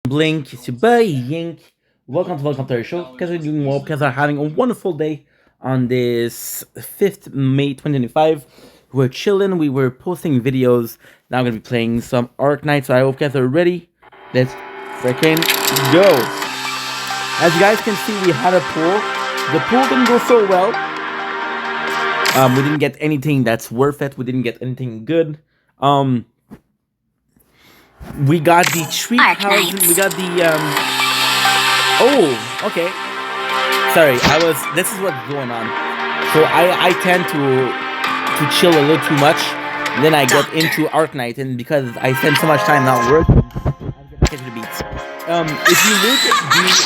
Blink, it's your boy Yink. Welcome to our show. Because we're doing well, because we're having a wonderful day on this 5th May 2025. We're chilling, we were posting videos. Now I'm gonna be playing some Arknight, so I hope you guys are ready. Let's freaking go. As you guys can see, we had a pool. The pool didn't go so well. We didn't get anything that's worth it. We didn't get anything good. We got the tree house. We got the Oh, okay. Sorry, This is what's going on. So I tend to chill a little too much. Then I get into Arknight, and because I spend so much time not working, I'm gonna catch the beats. If you look at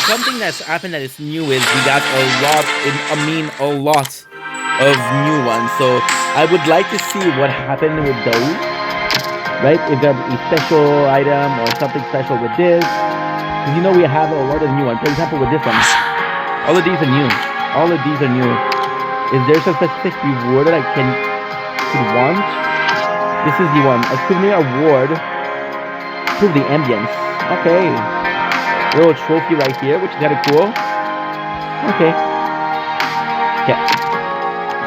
something that's happened that is new is we got a lot of new ones. So I would like to see what happened with those. Right? If there's a special item or something special with this. Because we have a lot of new ones. For example, with this one. All of these are new. Is there some specific reward that I could want? This is the one. A souvenir award. Prove the ambience. Okay. A little trophy right here, which is kind of cool. Okay.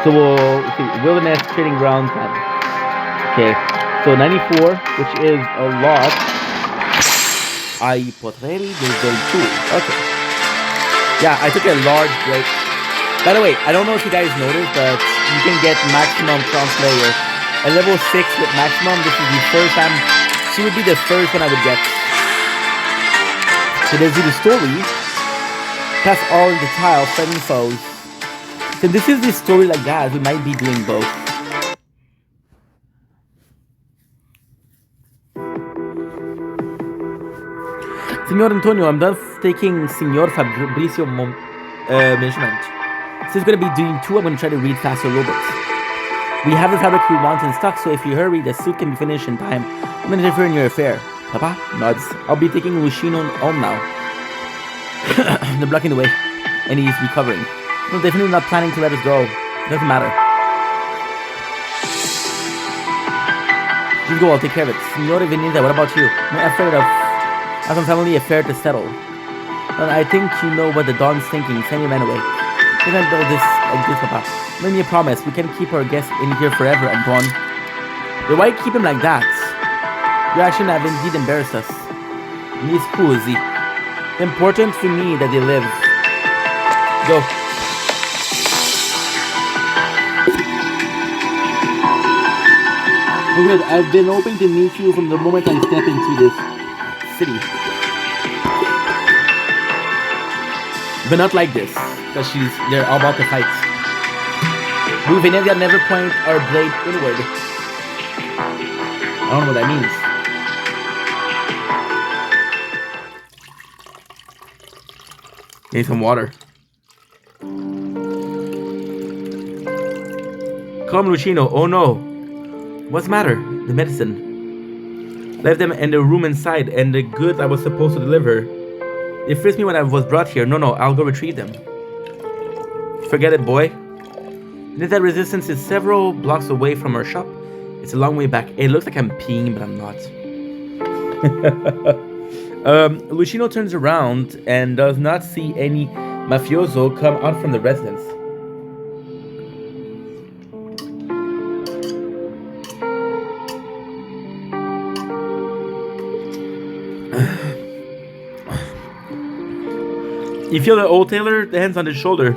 So we'll see. Wilderness Trading Ground 10. Okay. So 94, which is a lot. Portatori, there's 2. Okay. Yeah, I took a large break. By the way, I don't know if you guys noticed, but you can get maximum translator. At level 6 with maximum, this is the first time. She would be the first one I would get. So let's do the story. Pass all in the tile, 7 foes. So this is the story like that. We might be doing both. Signor Antonio, I'm done taking Signor Fabrizio measurement. Since we're going to be doing 2, I'm going to try to read faster a little bit. We have the fabric we want in stock, so if you hurry, the suit can be finished in time. I'm going to interfere in your affair. Papa nods. I'll be taking Lucino home now. They're blocking the way, and he's recovering. No, definitely not planning to let us go. Doesn't matter. Just go, I'll take care of it. Signore Venida, what about you? I'm afraid of... I have a family affair to settle. And I think you know what the Don's thinking. Fanny ran away. We can't do this like this, Papa. Make me a promise. We can't keep our guests in here forever, Antoine. But why keep him like that? Your action have indeed embarrassed us. Me is cool, is he? It's important for me that they live. Go. Good. I've been hoping to meet you from the moment I step into this city. But not like this, because they're all about to fight. We Venezia never point our blade inward. I don't know what that means. Need some water. Come, Lucino. Oh no. What's the matter? The medicine. Left them in the room inside, and the goods I was supposed to deliver. They frisked me when I was brought here. No, I'll go retrieve them. Forget it, boy. That resistance is several blocks away from our shop. It's a long way back. It looks like I'm peeing, but I'm not. Lucino turns around and does not see any mafioso come out from the residence. You feel the old tailor, the hands on his shoulder.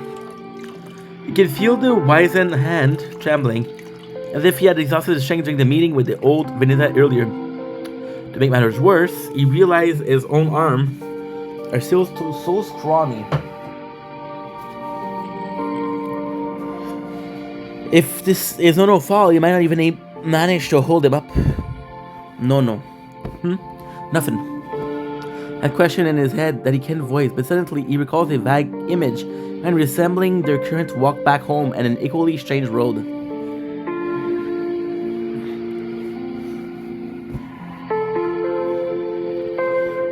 You can feel the wizened hand trembling, as if he had exhausted his strength during the meeting with the old Veneta earlier. To make matters worse, he realized his own arm are still so scrawny. If this is no fall, you might not even manage to hold him up. No. Nothing. A question in his head that he can't voice, but suddenly he recalls a vague image and resembling their current walk back home and an equally strange road.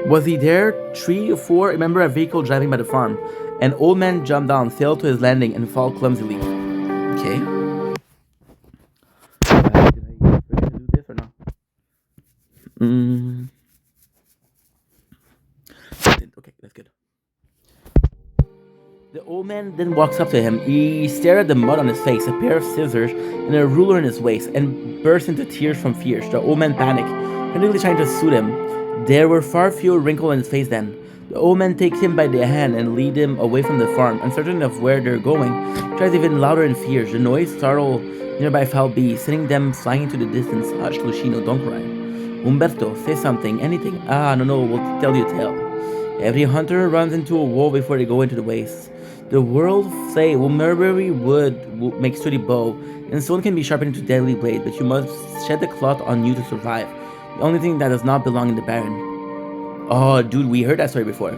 Was he there? 3 or 4? Remember a vehicle driving by the farm. An old man jumped down, fell to his landing, and fell clumsily. Okay. Did I forget to do this or not? Okay, that's good. The old man then walks up to him. He stared at the mud on his face, a pair of scissors, and a ruler in his waist, and burst into tears from fear. The old man panicked, frantically trying to soothe him. There were far fewer wrinkles in his face then. The old man takes him by the hand and leads him away from the farm, uncertain of where they're going. He tries even louder in fears. The noise startled nearby foul bees, sending them flying into the distance. Hush, Lucino, don't cry. Umberto, say something, anything. Ah, no, we'll tell you a tale. Every hunter runs into a wall before they go into the waste. The world say, well, mulberry wood will make sturdy bow, and stone can be sharpened into deadly blade, but you must shed the cloth on you to survive. The only thing that does not belong in the barren. Oh, dude, we heard that story before.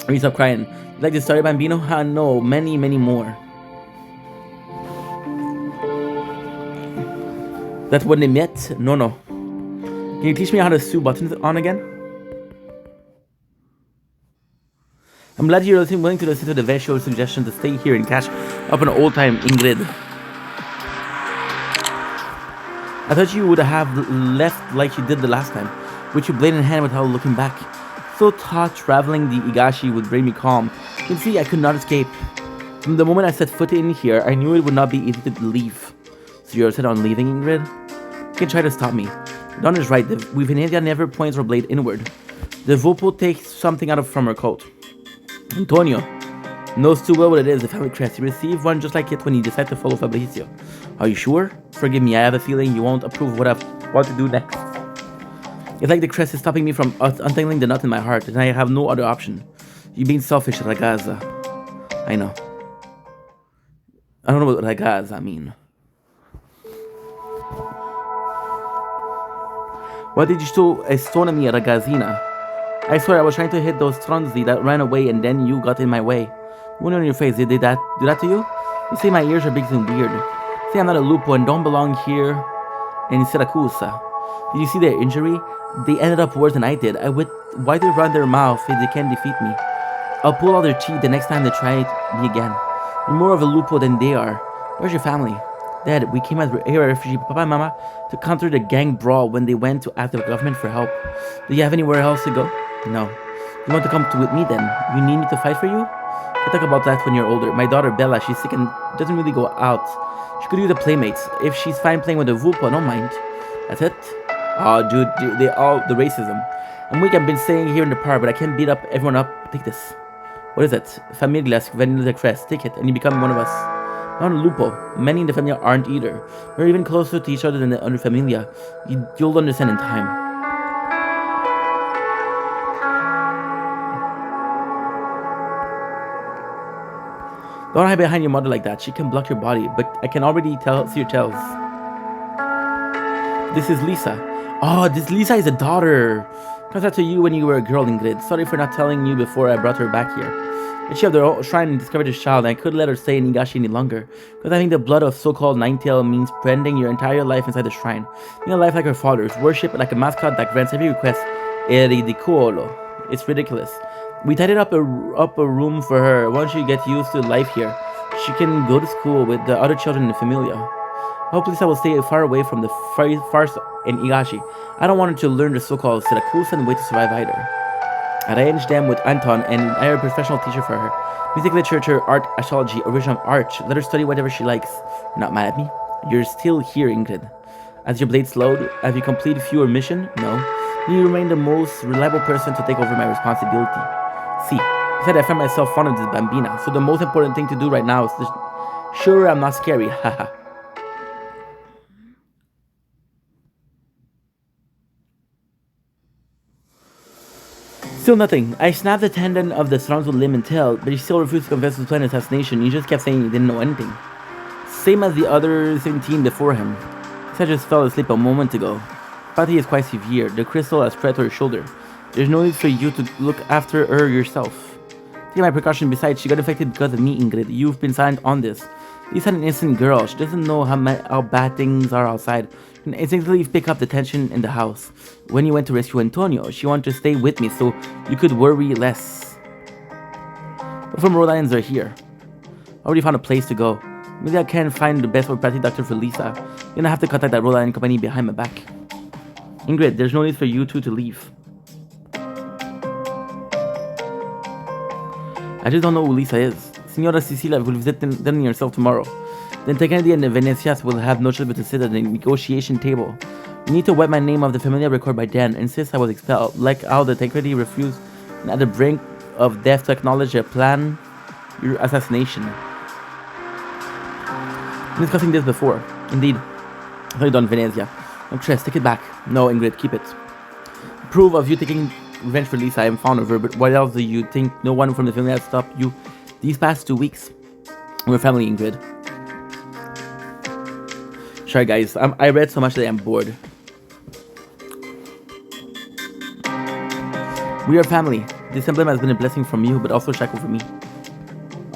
Hurry, stop crying. You like this story, Bambino? Ah, no, many more. That's when they met? No. Can you teach me how to sew buttons on again? I'm glad you're willing to listen to the Vesho's suggestion to stay here and catch up on old-time Ingrid. I thought you would have left like you did the last time, with your blade in hand without looking back. So thought traveling the Higashi would bring me calm. You can see I could not escape. From the moment I set foot in here, I knew it would not be easy to leave. So you're set on leaving, Ingrid? You can try to stop me. Don is right, the Wivendia never points her blade inward. The Vopo takes something out from her coat. Antonio knows too well what it is, the family crest. He received one just like it when he decided to follow Fabrizio. Are you sure? Forgive me, I have a feeling you won't approve of what I want to do next. It's like the crest is stopping me from untangling the knot in my heart, and I have no other option. You're being selfish, ragazza. I know. I don't know what ragazza mean. Why did you throw a stone at me, ragazzina? I swear I was trying to hit those stronzi that ran away and then you got in my way. Wound on your face, did they do that to you? You say my ears are big and weird. Say I'm not a lupo and don't belong here in Siracusa. Did you see their injury? They ended up worse than I did. Why they run their mouth if they can't defeat me? I'll pull out their teeth the next time they try me again. You're more of a lupo than they are. Where's your family? Dad, we came as refugee Papa and Mama to counter the gang brawl when they went to ask the government for help. Do you have anywhere else to go? No. You want to come with me then? You need me to fight for you? We'll talk about that when you're older. My daughter Bella, she's sick and doesn't really go out. She could use the playmates. If she's fine playing with the Vupo, I don't mind. That's it? Oh, dude, the racism. I'm weak, I've been staying here in the park, but I can't beat up everyone up. Take this. What is it? Familias Vanilla Crest. Take it, and you become one of us. Not a lupo. Many in the family aren't either. We're even closer to each other than the other familia. You'll understand in time. Don't hide behind your mother like that. She can block your body, but I can already see your tells. This is Lisa. Oh, this Lisa is a daughter. Comes out to you when you were a girl, Ingrid. Sorry for not telling you before I brought her back here. But she had the shrine and discovered this child, and I couldn't let her stay in Higashi any longer. Because I think the blood of so-called Ninetail means spending your entire life inside the shrine. Being a life like her father's, worship like a mascot that grants every request. È ridicolo. It's ridiculous. We tidied up a room for her. Once she gets used to life here, she can go to school with the other children in the familia. Hopefully, I will stay far away from the farce in Higashi. I don't want her to learn the so-called Siracusa and way to survive either. I arranged them with Anton and I hired a professional teacher for her. Music, literature, art, astrology, original art. Let her study whatever she likes. You're not mad at me? You're still here, Ingrid. As your blade slowed, have you completed your mission? No. You remain the most reliable person to take over my responsibility. See, I said I find myself fond of this bambina, so the most important thing to do right now is to... Sure, I'm not scary, haha. Still nothing. I snapped the tendon of the Stronzo limb and tail, but he still refused to confess his plan assassination. He just kept saying he didn't know anything. Same as the other 17 before him. I just fell asleep a moment ago. Patty is quite severe. The crystal has spread to her shoulder. There's no need for you to look after her yourself. Take my precaution. Besides, she got infected because of me, Ingrid. You've been silent on this. Lisa's an innocent girl. She doesn't know how bad things are outside. And instinctively pick up the tension in the house. When you went to rescue Antonio, she wanted to stay with me so you could worry less. What from Rhode Island's are here? I already found a place to go. Maybe I can find the best homeopathy doctor for Lisa. You're gonna have to contact that Rhode Island company behind my back. Ingrid, there's no need for you two to leave. I just don't know who Lisa is. Signora Cecilia will visit them yourself tomorrow. Then Kennedy and the Venetias will have no choice but to sit at the negotiation table. You need to wipe my name off the familiar record by Dan and insist I was expelled, like how the Tancredi refused and at the brink of death to acknowledge a plan your assassination. I'm discussing this before. Indeed. I thought you done Venezia. No, Tress, take it back. No, Ingrid, keep it. Proof of you taking revenge for Lisa, I am fond of her, but what else do you think no one from the family has stopped you these past 2 weeks? We're family, Ingrid. Sorry guys, I read so much that I'm bored. We are family. This emblem has been a blessing from you, but also a shackle for me.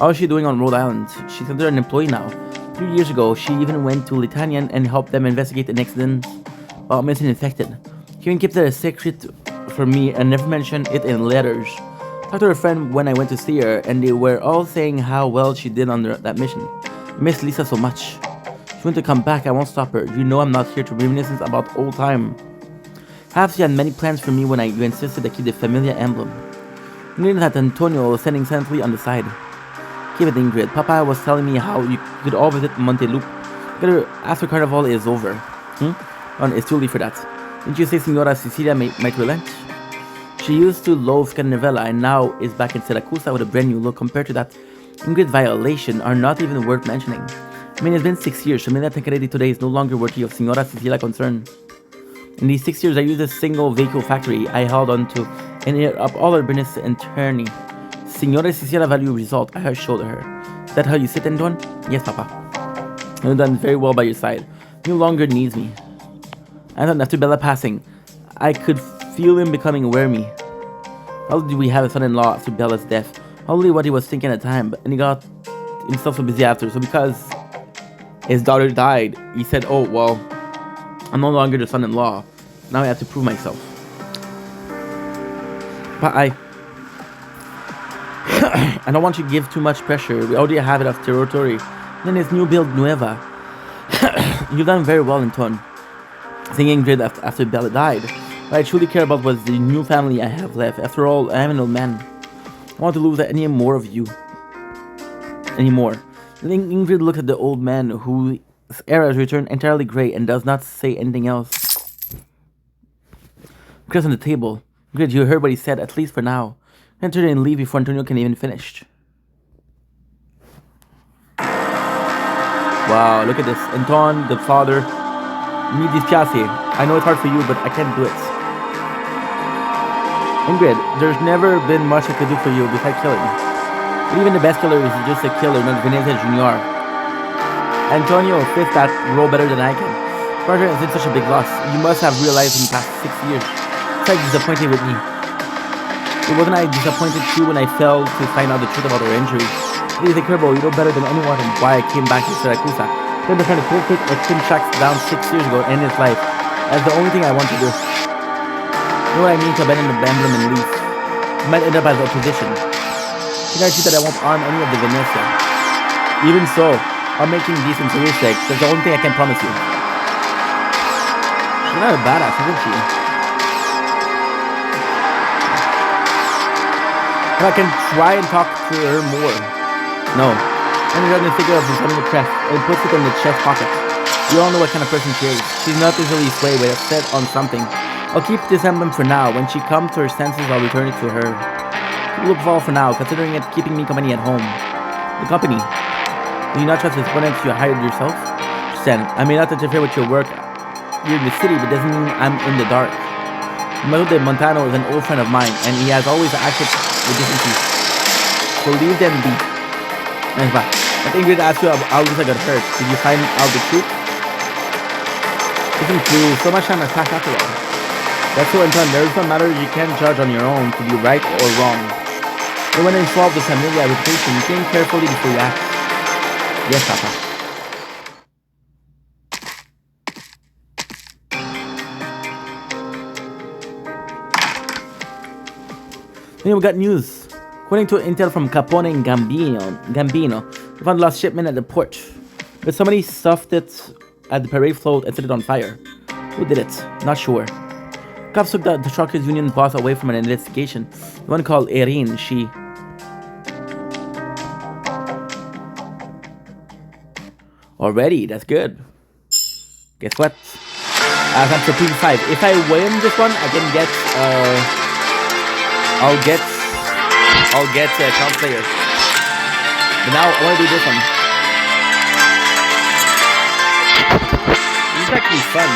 How is she doing on Rhode Island? She's under an employee now. 3 years ago, she even went to Litanian and helped them investigate an accident while missing infected. She even kept it a secret for me and never mentioned it in letters. I talked to her friend when I went to see her, and they were all saying how well she did on that mission. I miss Lisa so much. She wants to come back, I won't stop her. You know I'm not here to reminisce about old time. Perhaps you had many plans for me when you insisted I keep the familiar emblem. You knew that Antonio was standing silently on the side. Keep it, Ingrid. Papa was telling me how you could all visit Montelup after Carnival is over. It's too late for that. Didn't you say Signora Cecilia might relent? She used to loathe Carnivella and now is back in Siracusa with a brand new look. Compared to that, Ingrid's violations are not even worth mentioning. I mean, it's been 6 years. Familia Tancredi today is no longer worthy of Signora Cecilia concern. In these 6 years, I used a single vehicle factory I held on to and aired up all her business and attorney. Signora Cecilia value result, I assured her. Is that how you sit, Anton? Yes, Papa. I've done very well by your side. He no longer needs me. Anton, after Bella passing, I could feel him becoming aware of me. How did we have a son-in-law after Bella's death? Only what he was thinking at the time, and he got himself so busy after. So because his daughter died, he said, oh, well, I'm no longer the son-in-law. Now I have to prove myself. But I don't want you to give too much pressure. We already have it of portatori. Then there's new build Nueva. You've done very well in Ton. Singing Ingrid after Bella died. What I truly care about was the new family I have left. After all, I am an old man. I don't want to lose any more of you. Anymore. Ingrid looked at the old man whose era has returned entirely grey and does not say anything else. Chris on the table. Ingrid, you heard what he said, at least for now. Enter and leave before Antonio can even finish. Wow, look at this. Anton, the father. Mi dispiace. I know it's hard for you, but I can't do it. Ingrid, there's never been much I could do for you besides killing. But even the best killer is just a killer, not Venezia Jr. Antonio fits that role better than I can. Partner has been such a big loss. You must have realized in the past 6 years. It's like disappointing with me. It wasn't I disappointed too when I failed to find out the truth about her injury. It is incredible, you know better than anyone why I came back to Siracusa. Then the friend of take a twin tracks down 6 years ago and end his life. That's the only thing I want to do. You know what I mean to abandon the emblem and leave. You might end up as opposition. I guarantee that I won't harm any of the Venezia. Even so, I'm making decent career sake. That's the only thing I can promise you. She's not a badass, isn't she? But I can try and talk to her more. No. And then the figure of this having a crest and puts it in the chest pocket. You all know what kind of person she is. She's not easily swayed but upset on something. I'll keep this emblem for now. When she comes to her senses, I'll return it to her. Look fall for now, considering it keeping me company at home. The company. Do you not trust the opponents you hired yourself? Sen, I may not interfere with your work. You're in the city, but doesn't mean I'm in the dark. Manuel de Montano is an old friend of mine, and he has always acted with decency. So leave them be. But Ingrid asked you how Lisa got hurt. Did you find out the truth? Isn't true. So much time has passed after all. That's so Anton, there is no matter you can't judge on your own to be right or wrong. But when involved with familiar reputation, think carefully before you act. Yes, Papa. Then we got news. According to intel from Capone and Gambino, they found the lost shipment at the port. But somebody stuffed it at the parade float and set it on fire. Who did it? Not sure. Cops took the truckers union boss away from an investigation. The one called Erin, she Already, that's good. Guess what? Time for PV5. If I win this one, I can get I'll get Count Slayer. But now I want to do this one. This is actually fun.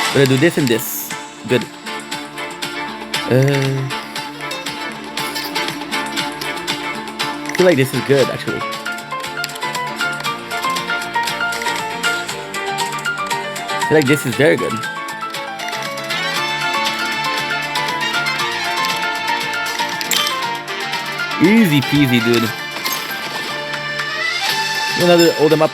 I'm gonna do this and this. Good. I feel like this is good, actually. I feel like this is very good. Easy peasy, dude. Another hold them up.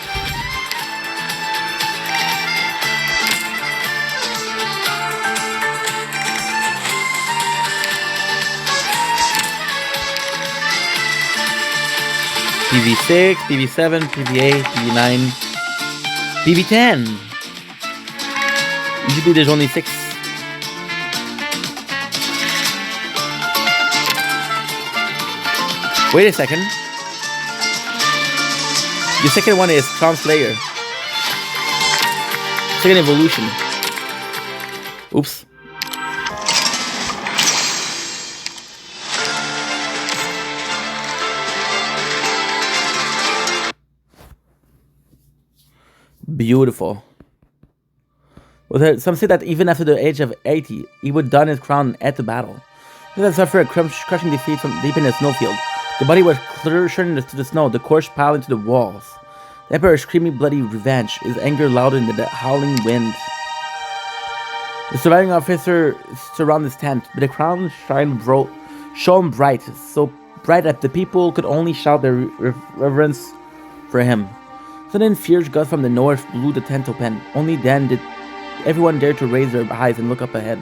PV6, PV7, PV8, PV9, PV10. Usually there's only 6. Wait a second. The second one is Crown Slayer. Second evolution. Oops. Beautiful. Well, some say that even after the age of 80, he would don his crown and head to battle. He had suffered a crushing defeat from deep in the snowfield. The body was churned to the snow, the corpse piled into the walls. The emperor screaming bloody revenge, his anger louder than the howling wind. The surviving officer surrounded his tent, but the crown shone bright, so bright that the people could only shout their reverence for him. Sudden fierce gust from the north blew the tent open. Only then did everyone dare to raise their eyes and look up ahead.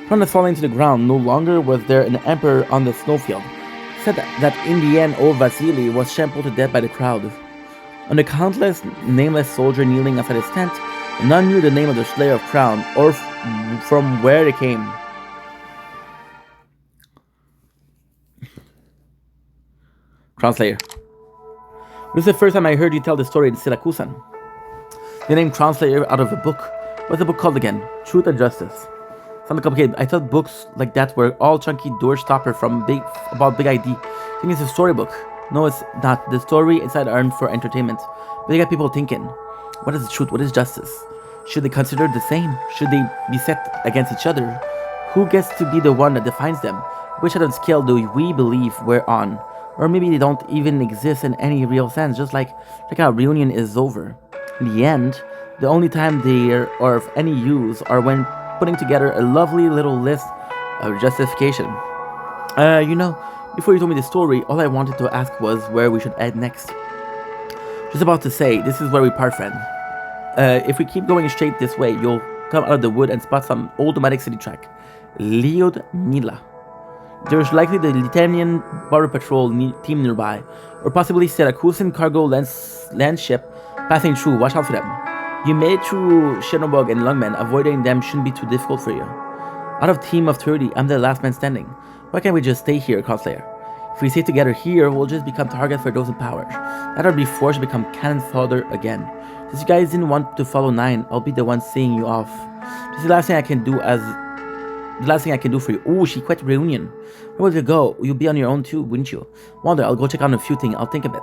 Crown had fallen to the ground. No longer was there an emperor on the snowfield. It said that in the end, old Vasily was trampled to death by the crowd. On the countless, nameless soldier kneeling outside his tent, none knew the name of the Slayer of Crown or from where they came. Crown Slayer. This is the first time I heard you tell the story in Siracusan. The name Crown Slayer out of a book. What's the book called again? Truth or Justice? Sounded complicated. I thought books like that were all chunky doorstopper about big ID. I think it's a storybook. No, it's not. The story inside aren't for entertainment. But they got people thinking. What is the truth? What is justice? Should they consider the same? Should they be set against each other? Who gets to be the one that defines them? Which side of the scale do we believe we're on? Or maybe they don't even exist in any real sense, just like our reunion is over. In the end, the only time they are of any use are when putting together a lovely little list of justification. Before you told me the story, all I wanted to ask was where we should head next. Just about to say, this is where we part, friend. If we keep going straight this way, you'll come out of the wood and spot some old nomadic city track. Lyudmila. There's likely the Lithuanian border patrol team nearby, or possibly Syracusan cargo land ship passing through. Watch out for them. You made it through Shenobog and Lungmen. Avoiding them shouldn't be too difficult for you. Out of team of 30, I'm the last man standing. Why can't we just stay here, Crossslayer? If we stay together here, we'll just become targets for those in power. That would be forced to become cannon fodder again. Since you guys didn't want to follow 9, I'll be the one seeing you off. This is the last thing I can do for you. Ooh, she quit reunion. Where would you go? You'll be on your own too, wouldn't you? Wonder, I'll go check on a few things. I'll think a bit.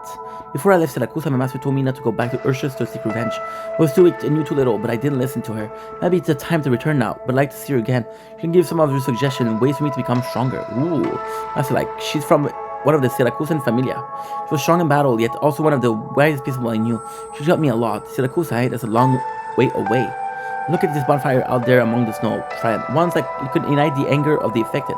Before I left Siracusa, my master told me not to go back to Ursus to seek revenge. I was too weak and knew too little, but I didn't listen to her. Maybe it's the time to return now, but I'd like to see her again. You can give some of your suggestions and ways for me to become stronger. Ooh. Master, like, she's from one of the Syracusan familia. She was strong in battle, yet also one of the wisest people I knew. She helped me a lot. Syracusa, that's a long way away. Look at this bonfire out there among the snow. Try it. Once like it could ignite the anger of the affected.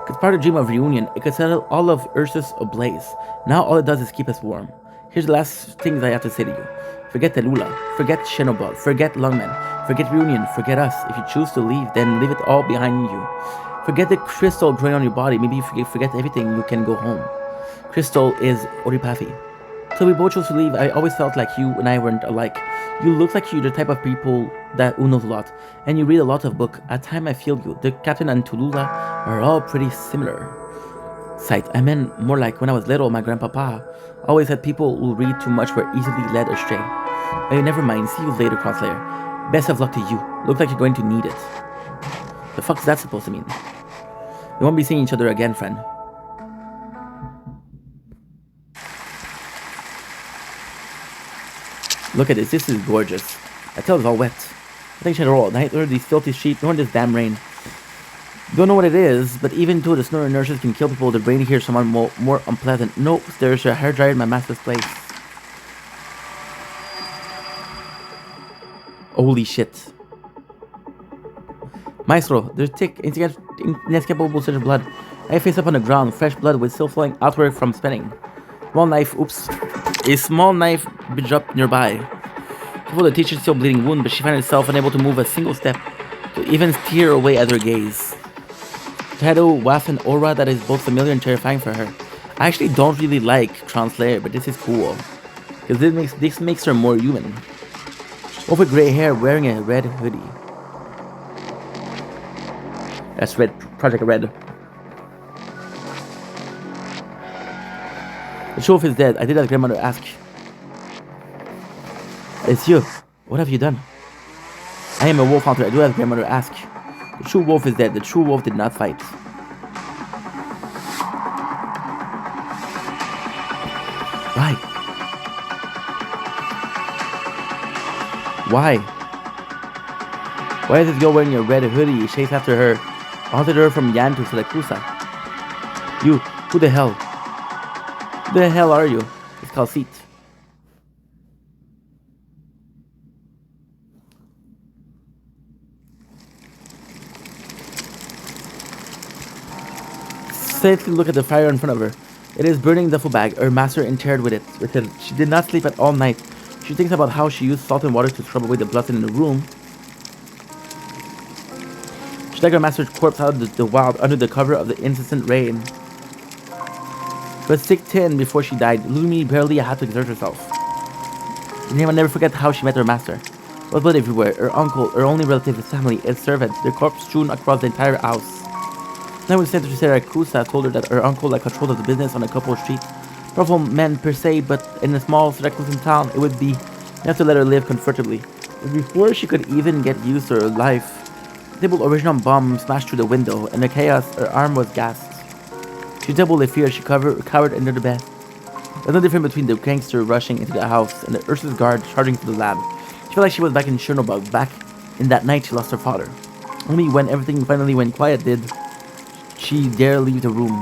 It's part of the dream of reunion. It could set all of Ursus ablaze. Now all it does is keep us warm. Here's the last things I have to say to you. Forget Telula. Forget Shenobog. Forget Lungmen. Forget reunion. Forget us. If you choose to leave, then leave it all behind you. Forget the crystal growing on your body. Maybe if you forget everything, you can go home. Crystal is Oripathy. So we both chose to leave. I always felt like you and I weren't alike. You look like you're the type of people who knows a lot, and you read a lot of books. At times I feel you. The captain and Tulula are all pretty similar. Sight. I meant more like when I was little, my grandpapa always said people who read too much were easily led astray. Hey, never mind. See you later, Crosslayer. Best of luck to you. Looks like you're going to need it. The fuck is that supposed to mean? We won't be seeing each other again, friend. Look at this. This is gorgeous. I tell it's all wet. I think she had her all night. Or these filthy sheep. Nor this damn rain. Don't know what it is, but even though the snoring nurses can kill people, the rain here is someone more unpleasant. Nope, there's a hairdryer in my master's place. Holy shit. Maestro, there's thick, inescapable surge of blood. I face up on the ground, fresh blood with still flowing outward from spinning. Small knife, oops. A small knife dropped nearby. Before the teacher's still bleeding wound, but she found herself unable to move a single step, to even steer away at her gaze. Shadow, waft, an aura that is both familiar and terrifying for her. I actually don't really like Translayer, but this is cool. Because this makes her more human. Wolf with grey hair wearing a red hoodie. That's Red, Project Red. The wolf is dead. I did as grandmother asked. It's you. What have you done? I am a wolf hunter. I do as grandmother asked. The true wolf is dead. The true wolf did not fight. Why? Why? Why is this girl wearing a red hoodie? Chase after her. Haunted her from Yan to Siracusa. You, who the hell? Who the hell are you? It's called Seat. Safely look at the fire in front of her. It is burning the duffel bag, her master interred with it. She did not sleep at all night. She thinks about how she used salt and water to scrub away the blood in the room. She dug her master's corpse out of the wild under the cover of the incessant rain. She was sick 10 before she died. Lumi barely had to exert herself. Anyone never forget how she met her master. There was blood everywhere. Her uncle, her only relative, his family, his servants, their corpse strewn across the entire house. Then we sent her to Siracusa, told her that her uncle had control of the business on a couple of streets. Powerful men per se, but in a small Syracusan town, it would be enough to let her live comfortably. But before she could even get used to her life, the table original bomb smashed through the window, and in the chaos, her arm was gassed. She doubled in fear. She cowered under the bed. There's no difference between the gangster rushing into the house and the Ursa's guard charging to the lab. She felt like she was back in Chernobyl, back in that night she lost her father. Only when everything finally went quiet did she dare leave the room.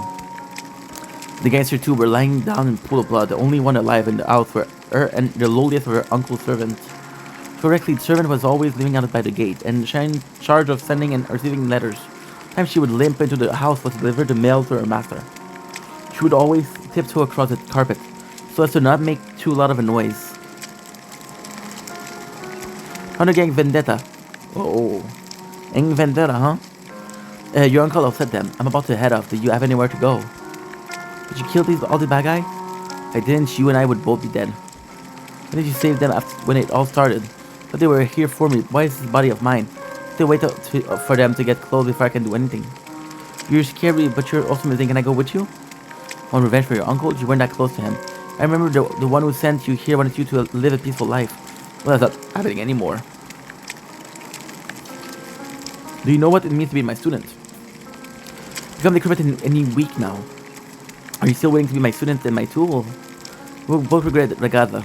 The gangster too were lying down in a pool of blood. The only one alive in the house were her and the lowliest of her uncle's servants. Correctly, the servant was always living out by the gate and in charge of sending and receiving letters. Sometimes she would limp into the house to deliver the mail to her master. She would always tiptoe across the carpet so as to not make too loud of a noise. Hunter Gang Vendetta. Oh, Gang Vendetta, huh? Your uncle upset them. I'm about to head off. Do you have anywhere to go? Did you kill all the bad guys? If I didn't, you and I would both be dead. Why did you save them when it all started? But they were here for me. Why is this body of mine? Still wait for them to get close before I can do anything. You're scary, but you're also amazing. Can I go with you? On revenge for your uncle? You weren't that close to him. I remember the one who sent you here wanted you to live a peaceful life. Well, that's not happening anymore. Do you know what it means to be my student? Become the criminal in any week now. Are you still willing to be my student and my tool? We'll both regret it, Regatta.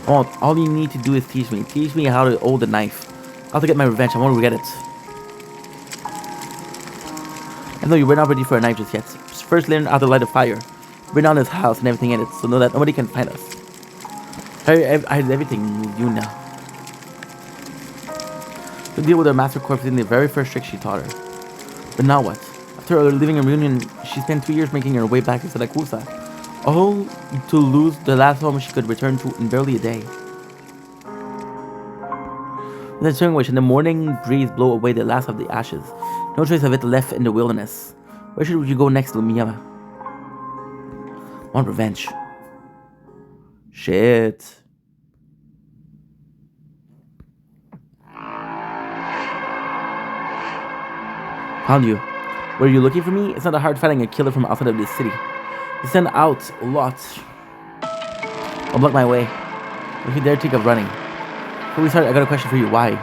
All you need to do is teach me. Teach me how to hold the knife. I'll get my revenge. I won't regret it. I know you were not ready for a knife just yet. First learn how to light a fire. Burn down this house and everything in it, so know that nobody can find us. I have everything with you now. To deal with her master corpse in the very first trick she taught her. But now what? After her leaving a reunion, she spent 2 years making her way back to Siracusa. All to lose the last home she could return to in barely a day. With a turn which in the morning breeze blow away the last of the ashes. No trace of it left in the wilderness. Where should you go next, Lumia? Want revenge. Shit. Found you. Were you looking for me? It's not that hard finding a killer from outside of this city. They send out a lot. I'll block my way. If you dare think of running. Before we start, I got a question for you. Why?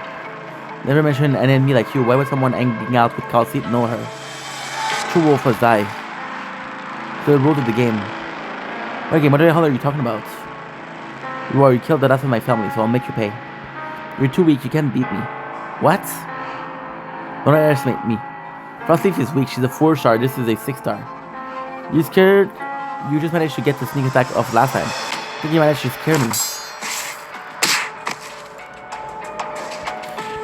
Never mention an enemy like you. Why would someone hanging out with Khalid know her? True wolf must die. So the rules of the game. What game? What the hell are you talking about? You killed the rest of my family, so I'll make you pay. You're too weak. You can't beat me. What? Don't underestimate me. Frostleaf is weak. She's a 4-star. This is a 6-star. You scared? You just managed to get the sneak attack off last time. I think you managed to scare me.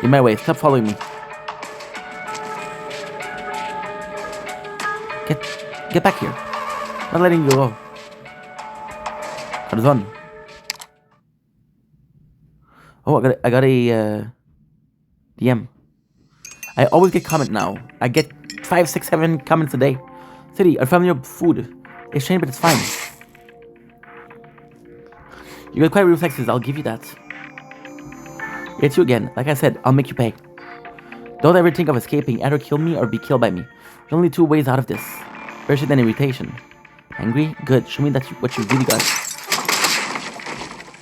In my way. Stop following me. Get back here. I'm not letting you go. Corazon. Oh, I got a DM. I always get comment now. I get 5, 6, 7 comments a day. City, our family of food. It's strange, but it's fine. You got quite reflexes, I'll give you that. It's you again. Like I said, I'll make you pay. Don't ever think of escaping. Either kill me or be killed by me. There's only 2 ways out of this. First than irritation. Angry? Good. Show me what you really got.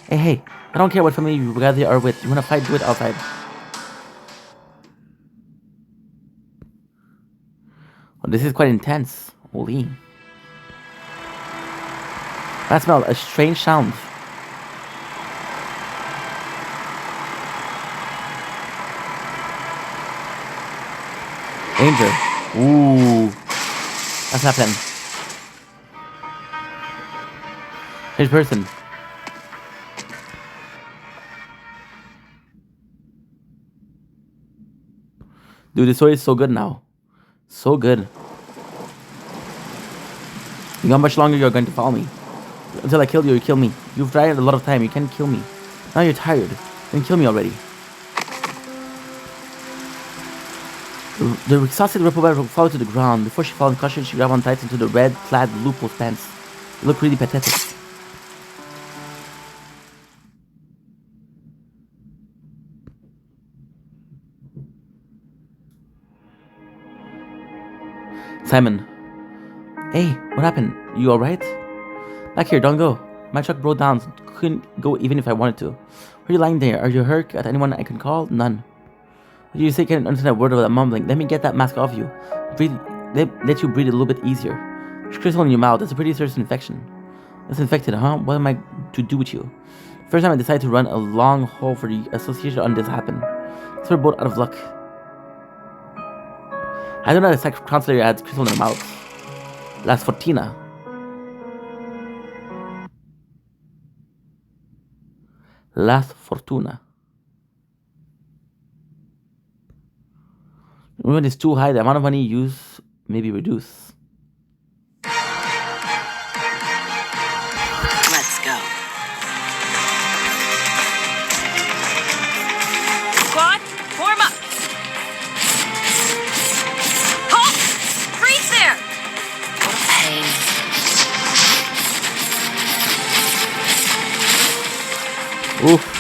Hey. I don't care what family you guys are with. You wanna fight, do it outside. Well, this is quite intense. Holy. I smell a strange sound. Danger. Ooh. That's happening. Strange person. Dude, this story is so good now. So good. You know how much longer you're going to follow me? Until I kill you, you kill me. You've tried a lot of time. You can't kill me. Now you're tired. Then kill me already. The exhausted reprobate fall to the ground. Before she fell unconscious, she grabbed on tight into the red-clad Lupo's pants. It looked really pathetic. Simon. Hey, what happened? You alright? Back here, don't go. My truck broke down, so couldn't go even if I wanted to. Why are you lying there? Are you hurt? Got anyone I can call? None. What do you say? Can't understand a word of that mumbling. Let me get that mask off you. Breathe. Let you breathe a little bit easier. There's crystal in your mouth. That's a pretty serious infection. That's infected, huh? What am I to do with you? First time I decided to run a long haul for the association on this happened. So we're both out of luck. I don't know if the counselor adds crystal in her mouth. Las Fortuna. Las Fortuna. When it's too high, the amount of money you use may be reduced. Let's go. Squad, form up. Halt! Freeze there! What a pain. Oof.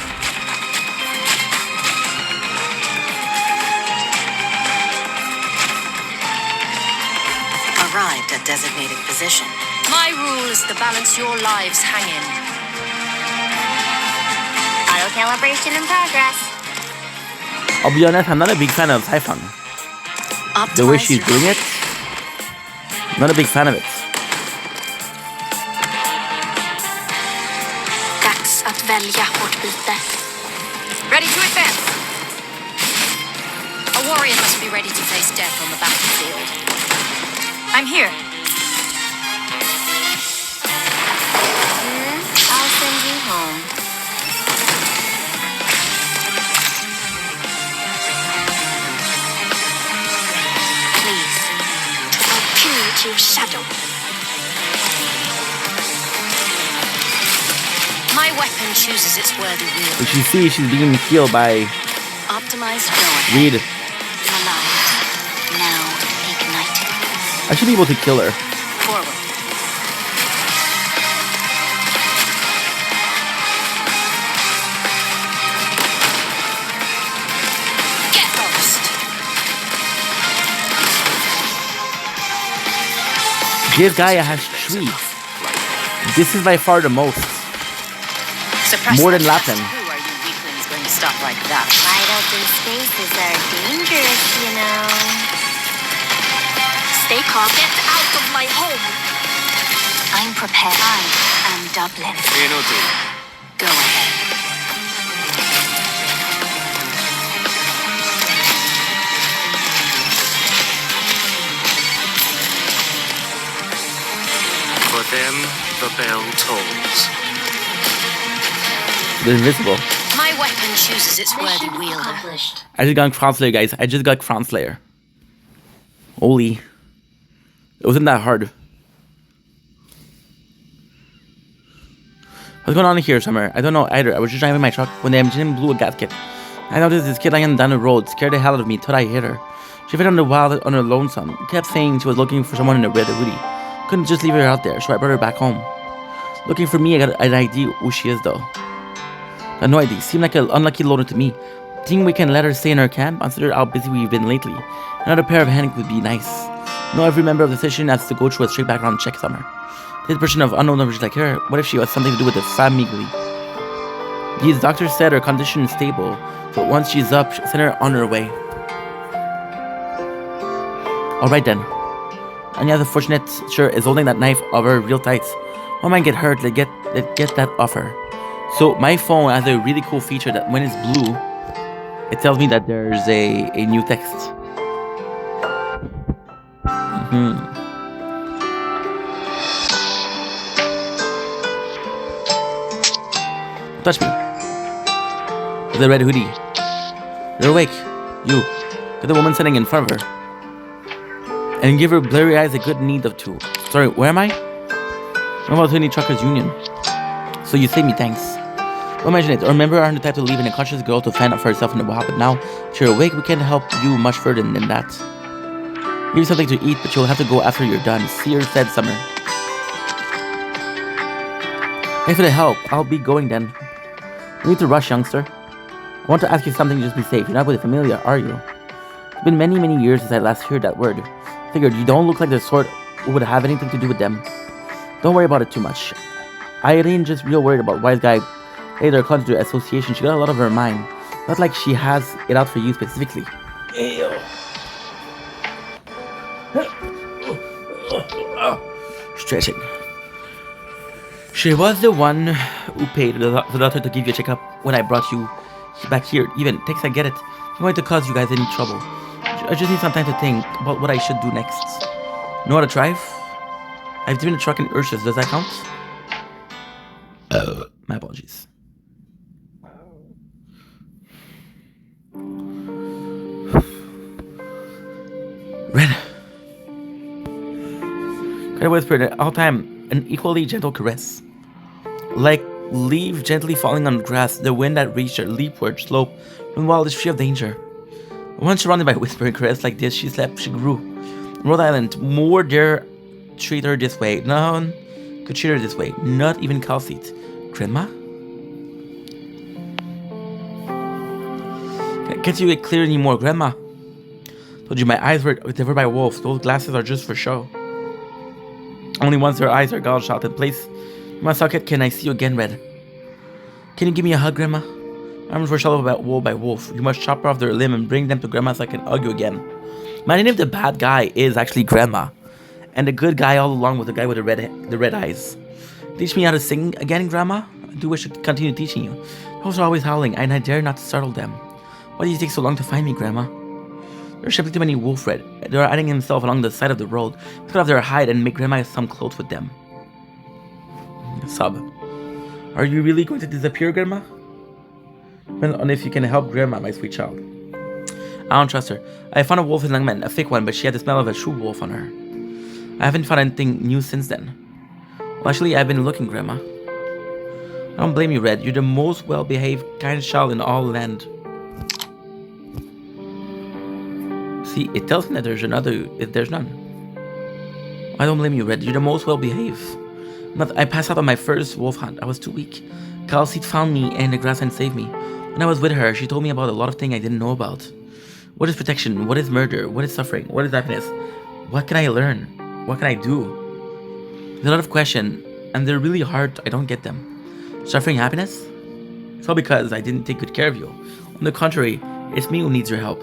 Arrived at designated position. My rule is the balance your lives hang in. Auto calibration in progress. I'll be honest, I'm not a big fan of Typhon. The way she's doing it, not a big fan of it. Dags att välja hårt byte. Ready to advance. A warrior must be ready to face death on the battlefield. I'm here. I'll send you home. Please. I'll pin to your shadow. My weapon chooses its worthy wield. As you see, she's being healed by Optimized going. Reed. Your lives now ignited. I should be able to kill her. Forward. Get lost. This guy has trees. This is by far the most. Suppress More the than chest. Latin. Who are you weaklings going to stop like that? Wide open spaces are dangerous, you know. Stay calm. Get out of my home. I'm prepared. I am Dublin. Go ahead. For them, the bell tolls. They're invisible. My weapon chooses its worthy wielder. Accomplished. I just got Crown Slayer, guys. I just got Crown Slayer. Holy. It wasn't that hard. What's going on here, Summer? I don't know either. I was just driving my truck when the engine blew a gasket. I noticed this kid lying down the road, scared the hell out of me, thought I hit her. She fell on the wild on her lonesome. Kept saying she was looking for someone in a red hoodie. Couldn't just leave her out there, so I brought her back home. Looking for me, I got an idea who she is though. Got no idea. Seemed like an unlucky loader to me. Think we can let her stay in her camp? Consider how busy we've been lately. Another pair of hands would be nice. No, every member of the session has to go through a straight background check, Summer. This person of unknown numbers like her, what if she has something to do with the family? These doctors said her condition is stable, but once she's up, send her on her way. Alright then. Anya, the fortunate sure is holding that knife over real tight. One might get hurt, let's get that off her. So my phone has a really cool feature that when it's blue, it tells me that there's a new text. Touch me. The red hoodie. You're awake. You. Get the woman sitting in front of her. And give her blurry eyes a good need of two. Sorry, where am I? I'm about Tony Truckers Union. So you saved me, thanks. Don't mention it. Or remember, I'm the type to leave an unconscious girl to find out for herself in the wild. But now, if you're awake, we can't help you much further than that. Give you something to eat, but you'll have to go after you're done. Seer said, Summer. Thanks for the help. I'll be going then. You need to rush, youngster. I want to ask you something, just be safe. You're not with a familiar, are you? It's been many, many years since I last heard that word. Figured you don't look like the sort who would have anything to do with them. Don't worry about it too much. Irene just real worried about wise guy later clung to the association. She got a lot of her mind. Not like she has it out for you specifically. Ew. Stretching. She was the one who paid the doctor to give you a checkup when I brought you back here. Even thanks, I get it. I'm going to cause you guys any trouble. I just need some time to think about what I should do next. Know how to drive? I've driven a truck in Ursus. Does that count? My apologies. Red. Gotta whisper at all time an equally gentle caress. Like leaf gently falling on grass, the wind that reached her leapward slope when wild is free of danger. Once surrounded by whispering caress like this, she slept, she grew. Rhode Island, more dare treat her this way. None could treat her this way. Not even Calcite. Grandma? Can't you get clear anymore, Grandma? Told you my eyes were devoured by wolves. Those glasses are just for show. Only once their eyes are gouged out in place. My socket, can I see you again, Red? Can you give me a hug, Grandma? Arms were shot about wolf by wolf. You must chop off their limb and bring them to Grandma so I can hug you again. Imagine if the bad guy is actually Grandma, and the good guy all along was the guy with the red eyes. Teach me how to sing again, Grandma? I do wish to continue teaching you. Those are always howling, and I dare not startle them. Why do you take so long to find me, Grandma? There are simply too many wolf red. They are adding themselves along the side of the road. Cut off their hide and make Grandma some clothes with them. Sob. Are you really going to disappear, Grandma? Well, only if you can help Grandma, my sweet child. I don't trust her. I found a wolf in Langman, a fake one, but she had the smell of a true wolf on her. I haven't found anything new since then. Well, actually, I've been looking, Grandma. I don't blame you, Red. You're the most well-behaved, kind child in all land. See, it tells me that there's none. I don't blame you, Red. You're the most well-behaved. I passed out on my first wolf hunt. I was too weak. Calcite found me in the grass and saved me. When I was with her, she told me about a lot of things I didn't know about. What is protection? What is murder? What is suffering? What is happiness? What can I learn? What can I do? There's a lot of questions, and they're really hard. I don't get them. Suffering happiness? It's all because I didn't take good care of you. On the contrary, it's me who needs your help.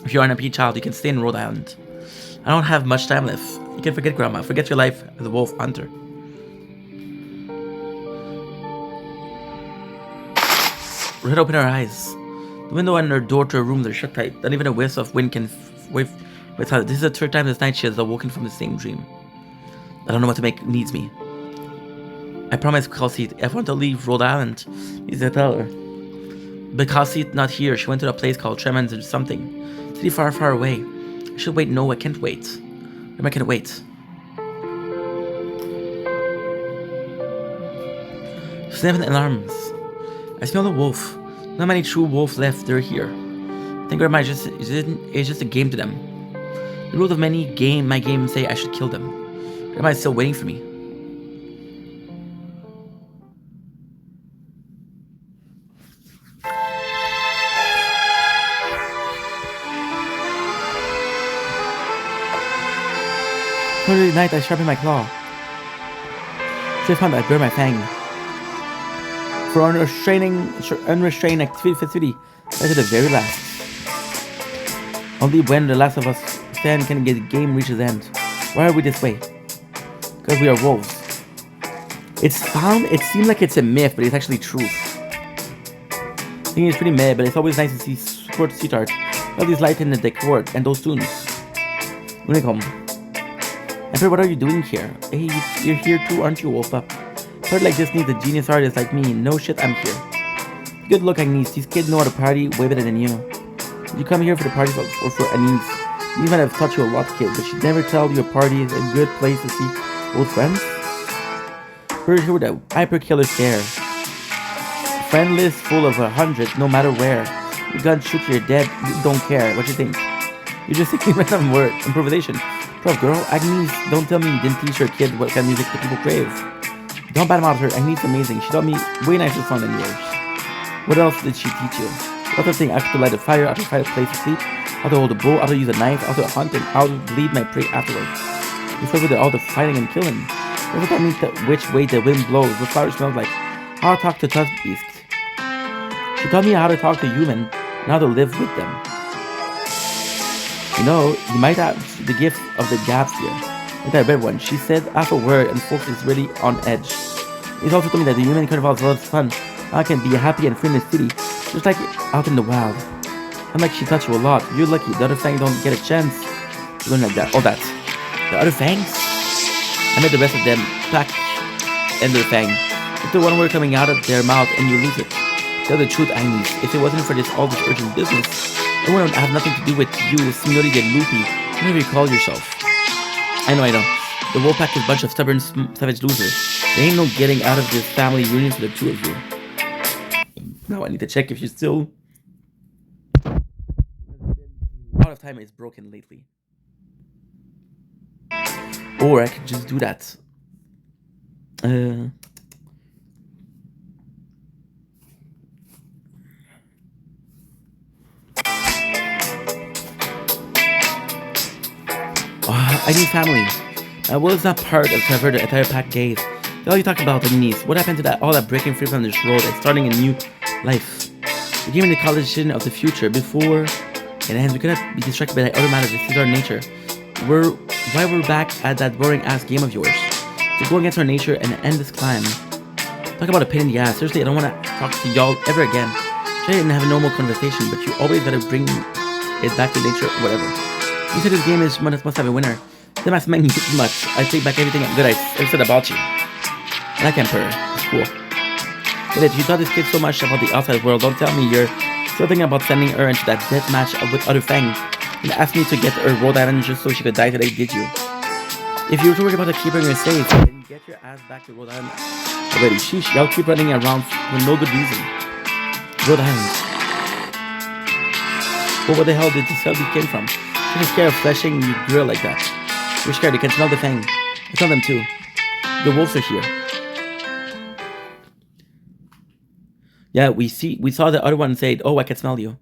If you're an happy child, you can stay in Rhode Island. I don't have much time left. You can forget Grandma. Forget your life as a wolf hunter. Red opened her eyes. The window and her door to her room are shut tight. Not even a whiff of wind can wave with her. This is the third time this night she has awoken from the same dream. I don't know what to make needs me. I promised Kelsey if I want to leave Rhode Island, he's to tell her. But Kelsey's not here. She went to a place called Tremens or something. City far, far away. I should wait. No, I can't wait. Where can I wait? Sniffing alarms. I smell a wolf. Not many true wolves left. They're here. I think Grandma is just a game to them. The rules of my game say I should kill them. Grandma is still waiting for me. Early night, I sharpen my claw. Just found I burn my fang. For unrestrained activity, that's to the very last. Only when the last of us stand can the game reach its end. Why are we this way? Because we are wolves. It seems like it's a myth, but it's actually true. I think it's pretty mad, but it's always nice to see sport sweethearts. All these lights in the decor and those tunes. Unicom. Emperor, what are you doing here? Hey, you're here too, aren't you, Wolf Up? Heard like this needs a genius artist like me. No shit, I'm here. Good look, Agnes. These kids know how to party way better than you. Did you come here for the party or for Agnes? You might have taught you a lot, kid, but she never told you a party is a good place to see old friends. Heard here with a hyper killer stare. Friend list full of 100, no matter where. You gun shoot, you're dead. You don't care. What you think? You're just thinking random word improvisation. Bro, girl, Agnes, don't tell me you didn't teach your kid what kind of music the people crave. Don't badmouth her. Agnes amazing. She taught me way nicer song than yours. What else did she teach you? What other thing? How to light a fire, how to find a place to sleep, how to hold a bow, how to use a knife, how to hunt, and how to bleed my prey afterwards. Before with all the fighting and killing. Never taught me which way the wind blows, what flowers smell like, how to talk to tough beasts. She taught me how to talk to human and how to live with them. You know, you might have the gift of the gaps here. Like that red one. She said half a word and folks is really on edge. It's also told me that the human carnival is a lot of fun. I can be happy and free in the city, just like out in the wild. I'm like she taught you a lot. You're lucky. The other fangs don't get a chance to learn like that. All that. The other fangs? I met the rest of them pack and their fang. It's the one word coming out of their mouth and you lose it. Tell the truth, Agnes. If it wasn't for all this urgent business, it wouldn't have nothing to do with you, Signori de Lupi, whatever you call yourself. I know. The Wolfpack is a bunch of stubborn, savage losers. There ain't no getting out of this family reunion for the two of you. Now I need to check if you're still... A lot of time is broken lately. Or I could just do that. I need family. Will is not part of Trevor, the entire pack gaze. All you talk about the niece. What happened to that? All that breaking free from this road and starting a new life. We came in the college decision of the future before it ends. We cannot be distracted by that other matter. This is our nature. Why we're back at that boring ass game of yours. To go against our nature and end this climb. Talk about a pain in the ass. Seriously, I don't want to talk to y'all ever again. I didn't have a normal conversation, but you always gotta bring it back to nature or whatever. You said this game must have a winner. That must make me too much. I take back everything good I said about you. I like Emperor. It's cool. But if you taught this kid so much about the outside world, don't tell me you're still thinking about sending her into that death match with other fangs and ask me to get her Rhode Island just so she could die today, did you? If you were worried about to keep her safe, then get your ass back to Rhode Island already. Sheesh, y'all keep running around for no good reason. Rhode Island. But where the hell did this hell came from? You're scared of fleshing your grill like that. You're scared, you can smell the fang. I smell them too. The wolves are here. Yeah, we saw the other one say, oh, I can smell you.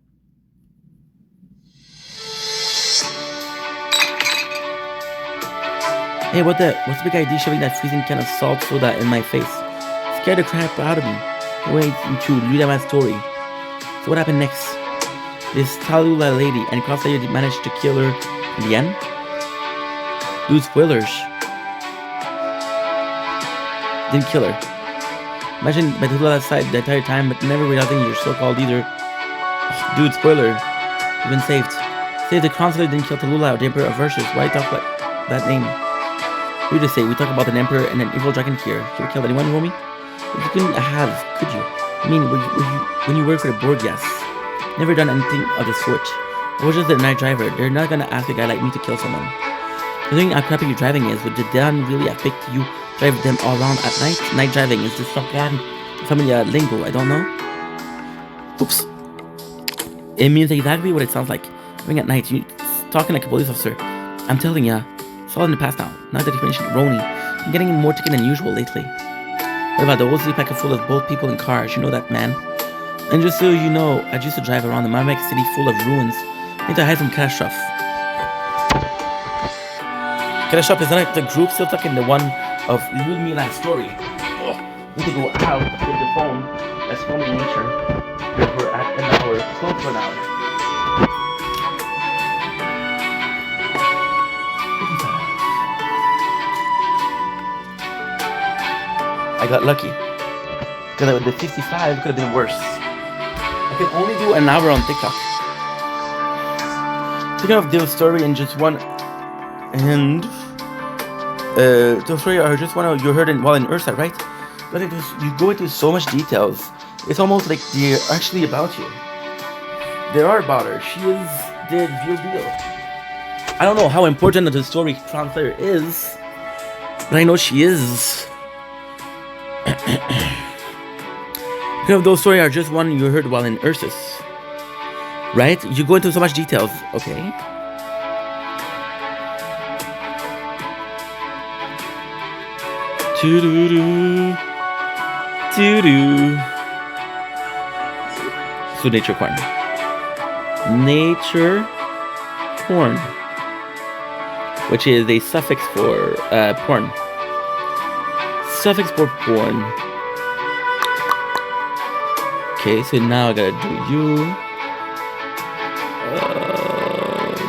Hey, what's the big idea shoving that freezing can of salt soda in my face? Scared the crap out of me. Wait to read my story. So what happened next? This Tallulah lady and Crosshair managed to kill her in the end? Dude, spoilers. Didn't kill her. Imagine Tallulah side the entire time, but never realizing you're so-called either. Oh, dude, spoiler. You've been saved. Say the Crosshair didn't kill Tallulah or the Emperor of Versus. Why talk about that name? We just say we talk about an Emperor and an evil dragon here. You ever killed anyone, homie? If you couldn't have, could you? I mean, when you work for the Borg, yes. Never done anything of the sort. I was just a night driver. They're not gonna ask a guy like me to kill someone. Considering how crappy your driving is, would the Dan really have picked you drive them all around at night? Night driving is just some familiar lingo, I don't know. Oops. It means exactly what it sounds like. Driving at night, you talking like a police officer. I'm telling ya, it's all in the past now. Now that you mentioned Roni, I'm getting more ticket than usual lately. What about the whole city packet full of both people and cars? You know that, man. And just so you know, I used to drive around the Marmek city full of ruins. I need to hide from Katastrophe. Katastrophe is not the group still stuck in the one of Ludmila's story. Oh, need to go out with the phone. That's filming nature. We're at an hour, close to an hour. I got lucky. Because with the 55, it could have been worse. I can only do an hour on TikTok. Speaking of the story in just one, and the story are just one you heard while in Ursa, right? But you go into so much details. It's almost like they're actually about you. They are about her. She is the real deal. I don't know how important the story translator is, but I know she is. Those stories are just one you heard while in Ursus. Right? You go into so much details. Okay. Doo-doo-doo. Doo-doo. So nature corn. Nature corn. Which is a suffix for porn. Suffix for porn. Okay, so now I gotta do you.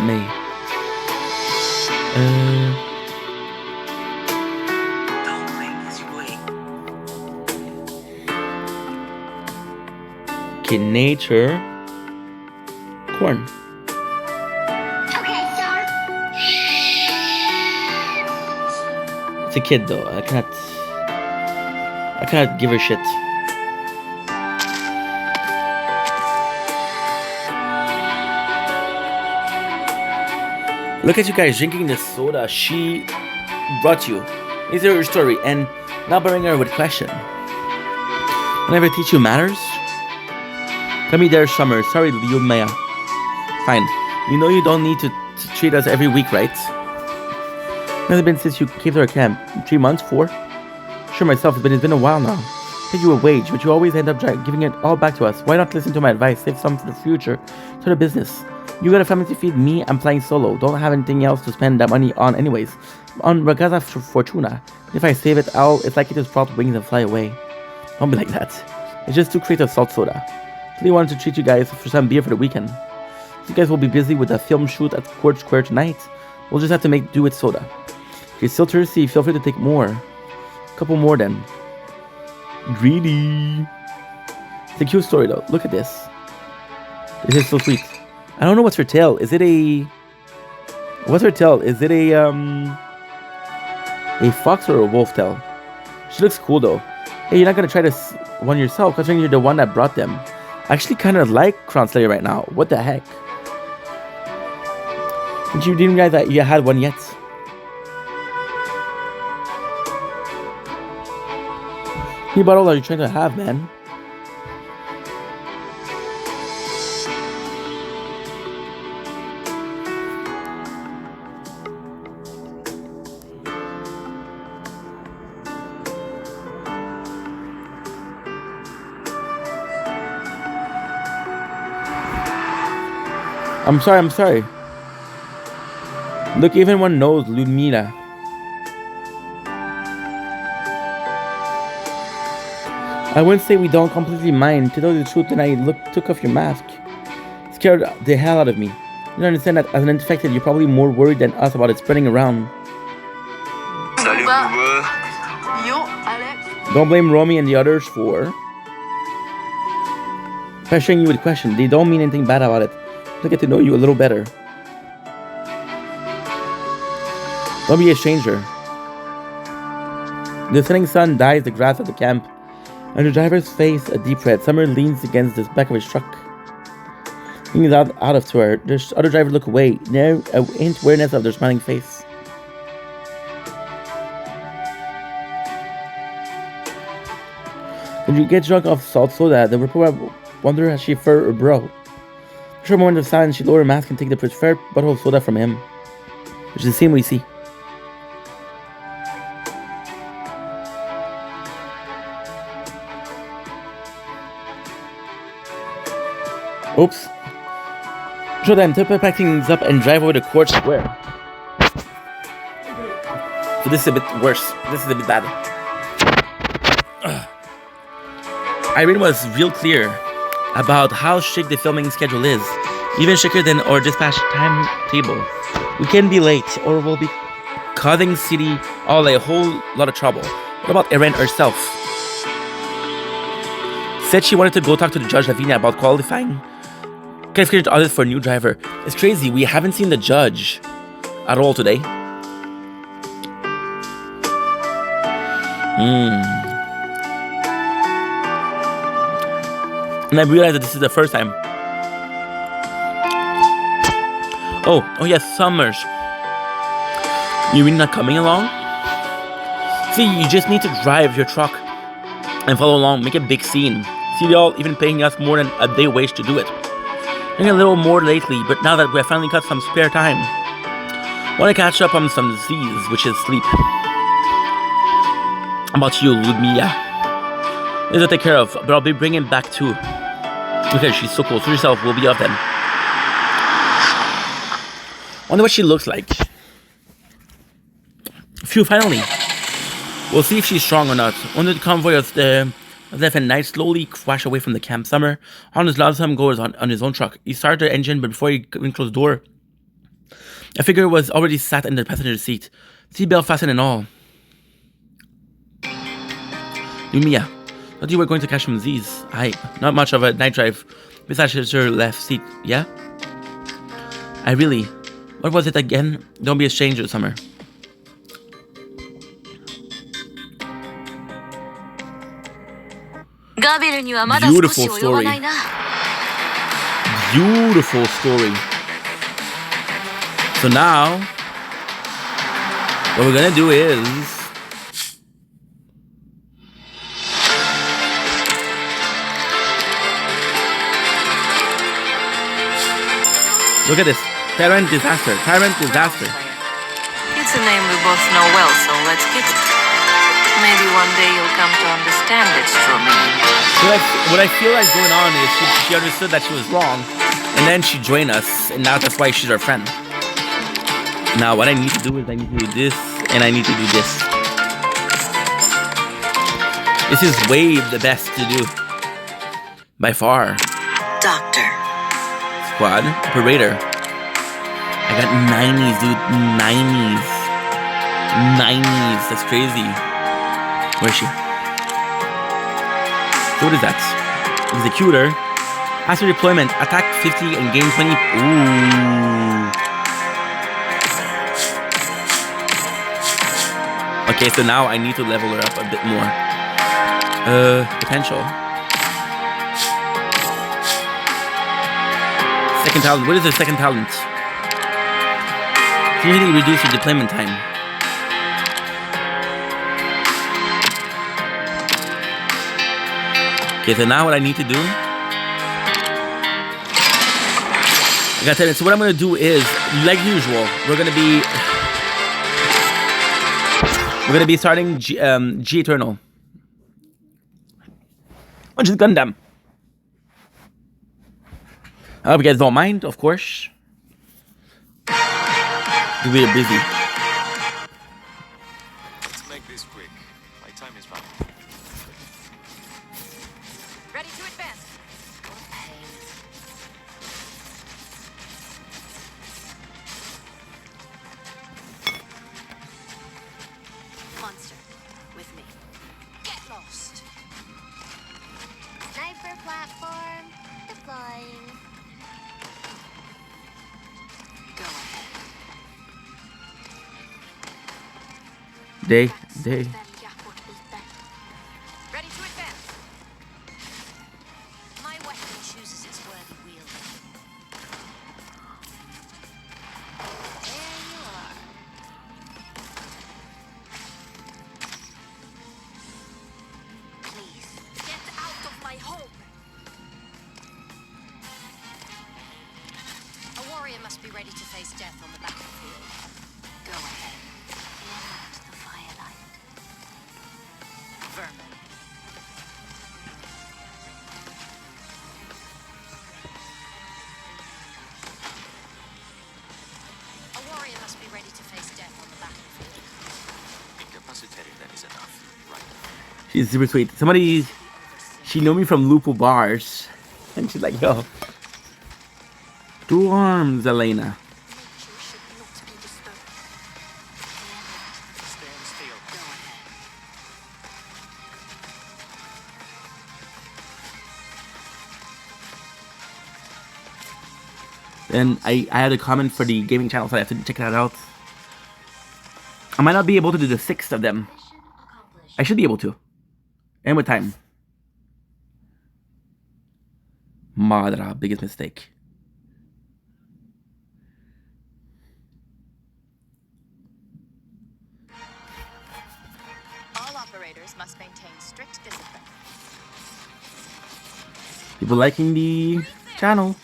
Me. Okay, nature. Corn. Okay, sir. It's a kid though. I cannot give her shit. Look at you guys drinking the soda she brought you. Is her story and not boring her with question. Whenever I teach you matters. Come me there, Summer. Sorry, Leo Maya. Fine. You know you don't need to treat us every week, right? Has it been since you came to our camp? 3 months? 4? Sure myself, but it's been a while now. I paid you a wage, but you always end up giving it all back to us. Why not listen to my advice? Save some for the future. Start a business. You got a family to feed. Me, I'm flying solo. Don't have anything else to spend that money on anyways. On Ragazza Fortuna. If I save it, it's likely to sprout wings and fly away. Don't be like that. It's just 2 crates of salt soda. Really wanted to treat you guys for some beer for the weekend. You guys will be busy with a film shoot at Court Square tonight. We'll just have to make do with soda. If you're still thirsty, feel free to take more. A couple more then. Greedy. It's a cute story though. Look at this. This is so sweet. I don't know what's her tail. Is it a... What's her tail? Is it a fox or a wolf tail? She looks cool though. Hey, you're not gonna try this one yourself, considering you're the one that brought them. I actually kind of like Crown Slayer right now. What the heck? Did you didn't realize that you had one yet? How many bottles are you trying to have, man? I'm sorry. Look, even one knows Ludmila. I wouldn't say we don't completely mind. To tell you the truth, then I took off your mask. Scared the hell out of me. You don't understand that as an infected, you're probably more worried than us about it spreading around. Salut, Booba. Yo, Alex. Don't blame Romy and the others for pressuring you with questions. They don't mean anything bad about it. They get to know you a little better. Don't be a stranger. The setting sun dyes the grass at the camp, and the driver's face a deep red. Summer leans against the back of his truck. He is out of swear. The other drivers look away. Near a hint awareness of their smiling face. When you get drunk off salt soda, the reporter wonder has she fur or bro. For a moment of silence, she lower her mask and take the preferred bottle of soda from him, which is the same we see. Oops. So then, Tupper pack things up and drive over to Court Square. So this is a bit worse. This is a bit bad. Irene was real clear about how strict the filming schedule is. Even stricter than our dispatch timetable. We can be late or we'll be causing City all a whole lot of trouble. What about Irene herself? Said she wanted to go talk to the judge Lavinia about qualifying others for a new driver. It's crazy, we haven't seen the judge at all today. And I realized that this is the first time. Oh yes, Summers. You really not coming along? See, you just need to drive your truck and follow along, make a big scene. See, y'all even paying us more than a day wage to do it. A little more lately, but now that we have finally got some spare time, I want to catch up on some Z's, which is sleep. How about you, Ludmilla? This will take care of, but I'll be bringing back too. Because she's so close to herself, we'll be off then. Wonder what she looks like. Phew, finally. We'll see if she's strong or not. Under the convoy of the left and Knight slowly crashed away from the camp. Summer on his last time goes on his own truck. He started the engine, but before he even closed the door, a figure was already sat in the passenger seat, seatbelt fastened and all. Lumia, thought you were going to catch some Z's. Not much of a night drive. Besides your left seat, yeah? What was it again? Don't be a stranger, Summer. Beautiful story. Beautiful story. So now, what we're gonna do is look at this. Tyrant Disaster. Tyrant Disaster. It's a name we both know well, so let's keep it. Maybe one day you'll come to understand its true meaning. So what I feel like going on is she understood that she was wrong, and then she joined us, and now that's why she's our friend. Now what I need to do is I need to do this, and I need to do this. This is way the best to do. By far. Doctor. Squad. Operator. I got 90s, dude. 90s. 90s. That's crazy. Where is she? So what is that? Executor. After deployment, attack 50 and gain 20. Ooh. Okay, so now I need to level her up a bit more. Potential. Second talent. What is the second talent? Significantly reduce your deployment time. Okay, so now what I need to do, I got 10 minutes. So what I'm going to do is, like usual, we're going to be starting G Eternal. Which is Gundam. I hope you guys don't mind, of course. We are busy. Let's make this quick. My time is running. They. Ready to advance. My weapon chooses its worthy wielder. There you are. Please, get out of my home. A warrior must be ready to face death on the battlefield. Go ahead. Fear not the firelight. Vermin. A warrior must be ready to face death on the battlefield. Incapacitated, that is enough. Right. She's super sweet. Somebody, she knew me from Lupo Bars, and she's like, yo, 2 arms, Elena. Nature should not be disturbed. Stand still. Go ahead. And I had a comment for the gaming channel, so I have to check that out. I might not be able to do the 6 of them. I should be able to. And with time. Madra, biggest mistake. All operators must maintain strict discipline. People liking the channel.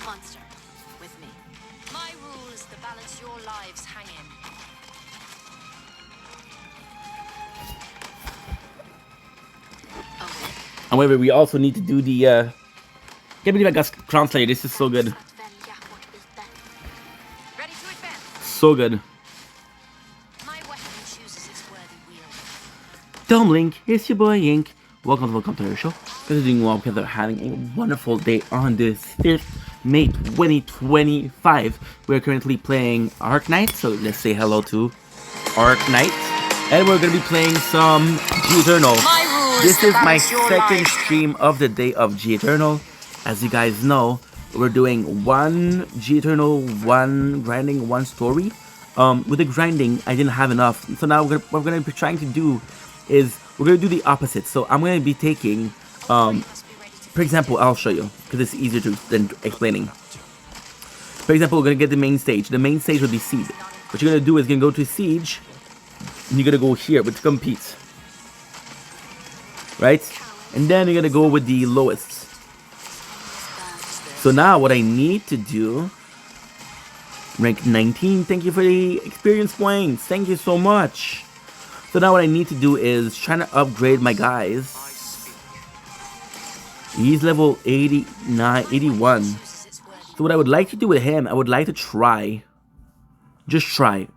Monster, with me. My rule is the balance your lives hang in. However, we also need to do the can't believe I got Crown Slayer. This is so good. Ready to advance. So good. My weapon chooses its worthy wielder. Dome Link, it's your boy Ink. Welcome to the show. Guys are doing well because they're having a wonderful day on this 5th May 2025. We're currently playing Arknight, so let's say hello to Arknight. And we're gonna be playing some G Eternal. This is my second stream of the day of G Eternal. As you guys know, we're doing 1 G Eternal, 1 grinding, 1 story. With the grinding, I didn't have enough. So now what we're gonna be trying to do is we're gonna do the opposite. So I'm gonna be taking, for example, I'll show you because it's easier than explaining. For example, we're gonna get the main stage. The main stage will be Siege. What you're gonna do is you're gonna go to Siege, and you're gonna go here, which competes, right? And then you're gonna go with the lowest. So now what I need to do, rank 19. Thank you for the experience points. Thank you so much. So now what I need to do is trying to upgrade my guys. He's level 89, 81. So what I would like to do with him, I would like to try, just try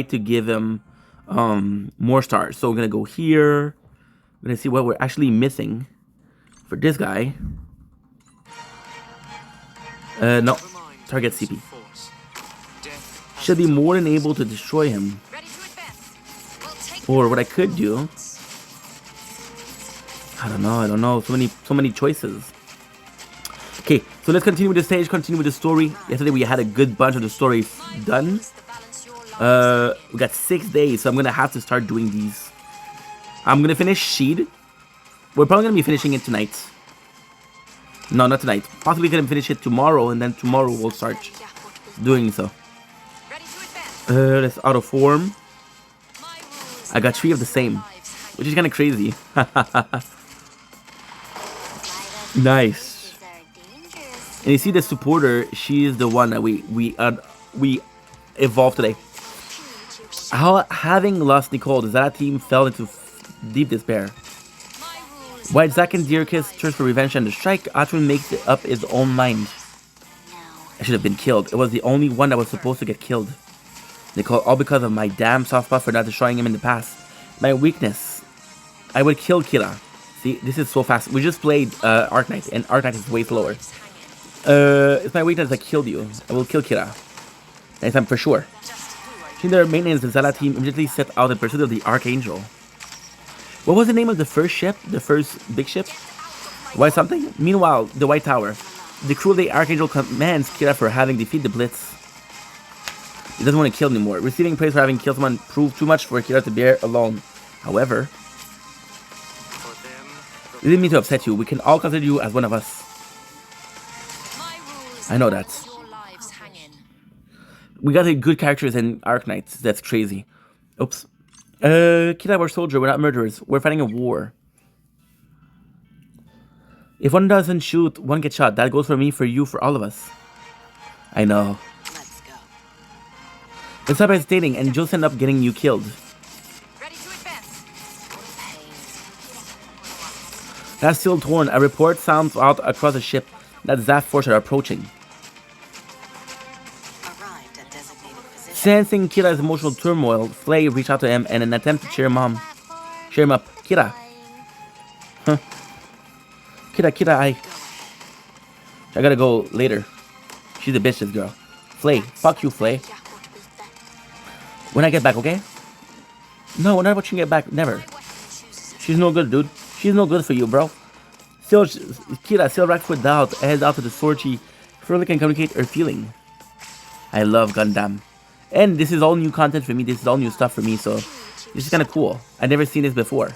to give him more stars. So we're gonna go here. We're gonna see what we're actually missing for this guy. No, target CP. Should be more than able to destroy him. Or what I could do, I don't know. So many choices. Okay, so let's continue with the stage, continue with the story. Yesterday we had a good bunch of the stories done. We got 6 days, so I'm gonna have to start doing these. I'm gonna finish Sheed. We're probably gonna be finishing it tonight. No, not tonight. Possibly gonna finish it tomorrow, and then tomorrow we'll start doing so. Let's auto form. I got 3 of the same, which is kind of crazy. Nice. And you see the supporter, she is the one that we evolved today. Having lost Nicole, the Zara team fell into deep despair. While Zack and Deerkiss search for revenge and the strike, Atron makes it up his own mind. I should have been killed. It was the only one that was supposed to get killed. Nicole, all because of my damn soft spot for not destroying him in the past. My weakness. I would kill Kira. See, this is so fast. We just played Arknight, and Arknight is way slower. It's my weakness that killed you. I will kill Kira. Next time for sure. Seeing their maintenance, the Zala team immediately set out in pursuit of the Archangel. What was the name of the first ship? The first big ship? Why something? Meanwhile, the White Tower. The cruelty Archangel commands Kira for having defeated the Blitz. He doesn't want to kill anymore. Receiving praise for having killed someone proved too much for Kira to bear alone. However, it didn't mean to upset you. We can all consider you as one of us. I know that. We got good characters in Arknight. That's crazy. Oops. Kira, we're soldiers. We're not murderers. We're fighting a war. If one doesn't shoot, one gets shot. That goes for me, for you, for all of us. I know. Let's go. Let's stop hesitating and just end up getting you killed. Ready to advance. That's still torn. A report sounds out across the ship that Zaf forces are approaching. Arrived at designated position. Sensing Kira's emotional turmoil, Flay reached out to him in an attempt to cheer him up. Kira. Huh. Kira, I gotta go later. She's a bitch, this girl. Flay. Fuck you, Flay. When I get back, okay? No, not about you get back. Never. She's no good, dude. She's no good for you, bro. Kira, still racked with doubt, heads out to the sword she further can communicate her feeling. I love Gundam. And this is all new content for me. This is all new stuff for me, so this is kind of cool. I've never seen this before.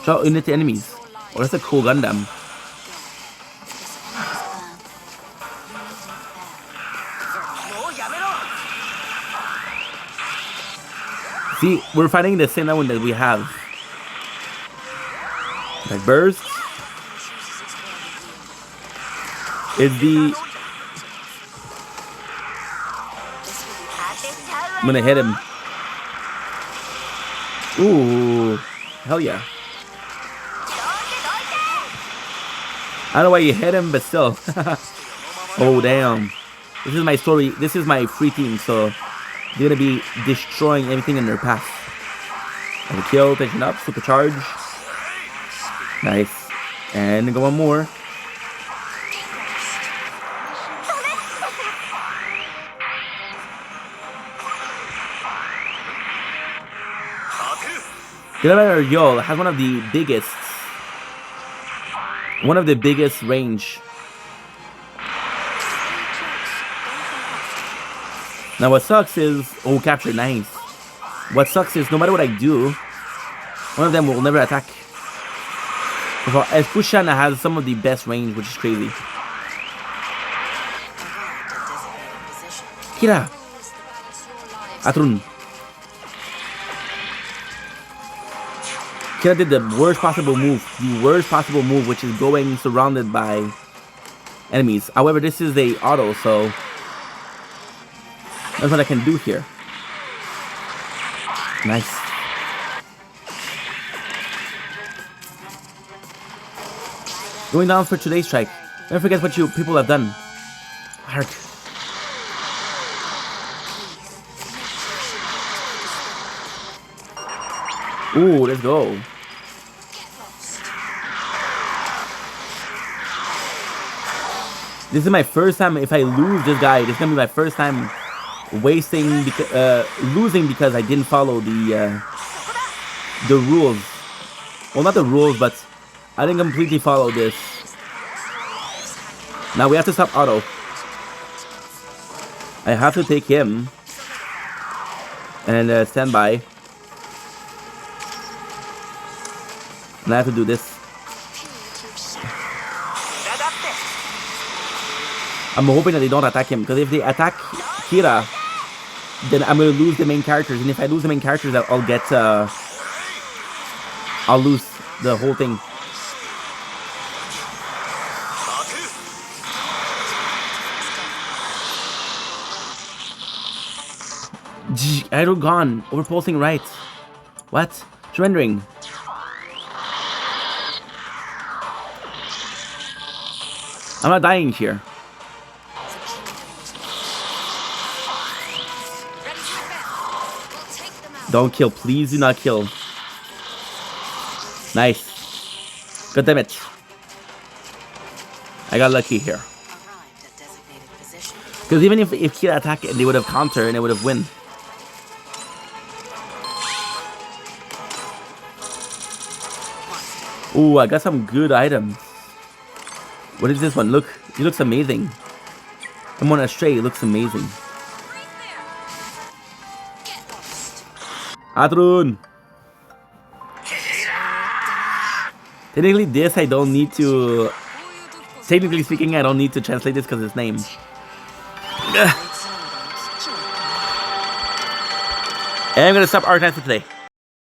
Shout unit to enemies. Oh, that's a cool Gundam. See, we're fighting the same one that we have. Like burst. Is the... I'm gonna hit him. Ooh. Hell yeah. I don't know why you hit him, but still. Oh, damn. This is my story. This is my free team, so they're gonna be destroying everything in their path. And kill, tension up, supercharge. Nice. And go one more. The elevator Yol has one of the biggest range. Now what sucks is, oh, capture, nice. What sucks is no matter what I do, one of them will never attack. Escuchana has some of the best range, which is crazy. Kira. Atrun. Kira did the worst possible move. Which is going surrounded by enemies. However, this is a auto, so that's what I can do here. Nice. Going down for today's strike. Never forget what you people have done. Hark. Ooh, let's go. This is my first time. If I lose this guy, this is gonna be my first time losing because I didn't follow the rules. Well, not the rules, but I didn't completely follow this. Now we have to stop auto. I have to take him and stand by. And I have to do this. I'm hoping that they don't attack him, because if they attack Kira, then I'm gonna lose the main characters, and if I lose the main characters, I'll lose the whole thing. Idle gone. Overpulsing right. What? Surrendering. I'm not dying here. Don't kill. Please do not kill. Nice. God damn it. I got lucky here. Because even if Kira attacked it, they would have countered and they would have win. Ooh, I got some good items. What is this one? Look, it looks amazing. I'm on a stray, it looks amazing. Adrun! Technically this I don't need to... Technically speaking, I don't need to translate this because it's name. And I'm gonna stop Arknight for today.